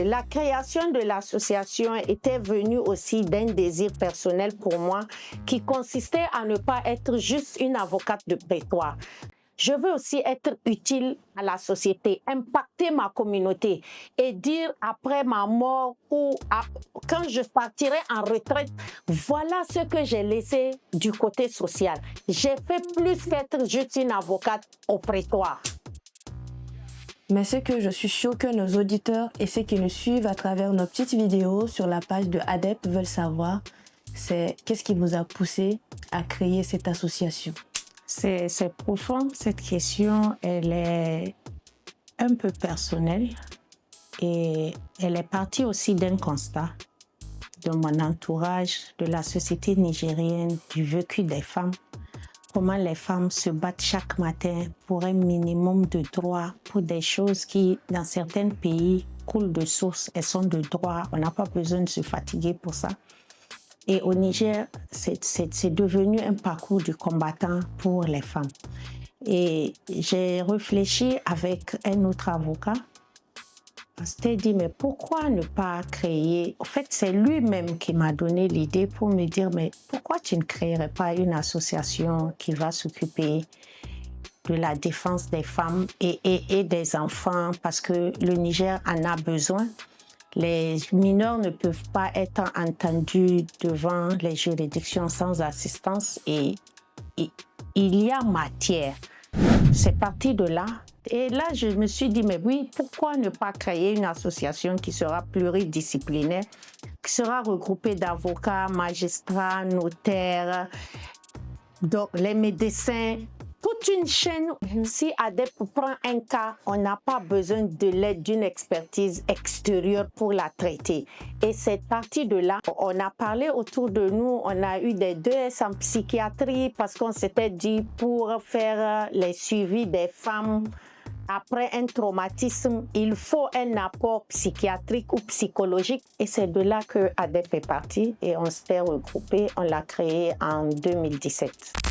La création de l'association était venue aussi d'un désir personnel pour moi qui consistait à ne pas être juste une avocate de prétoire. Je veux aussi être utile à la société, impacter ma communauté et dire après ma mort ou quand je partirai en retraite, voilà ce que j'ai laissé du côté social. J'ai fait plus qu'être juste une avocate au prétoire. Mais ce que je suis sûre que nos auditeurs et ceux qui nous suivent à travers nos petites vidéos sur la page de ADEP veulent savoir, c'est qu'est-ce qui vous a poussé à créer cette association? C'est profond, cette question, elle est un peu personnelle et elle est partie aussi d'un constat de mon entourage, de la société nigérienne, du vécu des femmes. Comment les femmes se battent chaque matin pour un minimum de droits, pour des choses qui, dans certains pays, coulent de source et sont de droit. On n'a pas besoin de se fatiguer pour ça. Et au Niger, c'est devenu un parcours du combattant pour les femmes. Et j'ai réfléchi avec un autre avocat. On s'était dit, mais pourquoi ne pas créer... En fait, c'est lui-même qui m'a donné l'idée pour me dire, mais pourquoi tu ne créerais pas une association qui va s'occuper de la défense des femmes et des enfants, parce que le Niger en a besoin. Les mineurs ne peuvent pas être entendus devant les juridictions sans assistance et il y a matière. C'est parti de là. Et là, je me suis dit, mais oui, pourquoi ne pas créer une association qui sera pluridisciplinaire, qui sera regroupée d'avocats, magistrats, notaires, donc les médecins, toute une chaîne. Si ADEP prend un cas, on n'a pas besoin de l'aide d'une expertise extérieure pour la traiter. Et c'est parti de là. On a parlé autour de nous, on a eu des 2S en psychiatrie parce qu'on s'était dit pour faire les suivis des femmes après un traumatisme, il faut un apport psychiatrique ou psychologique. Et c'est de là que ADEP est parti et on s'était regroupé, on l'a créé en 2017.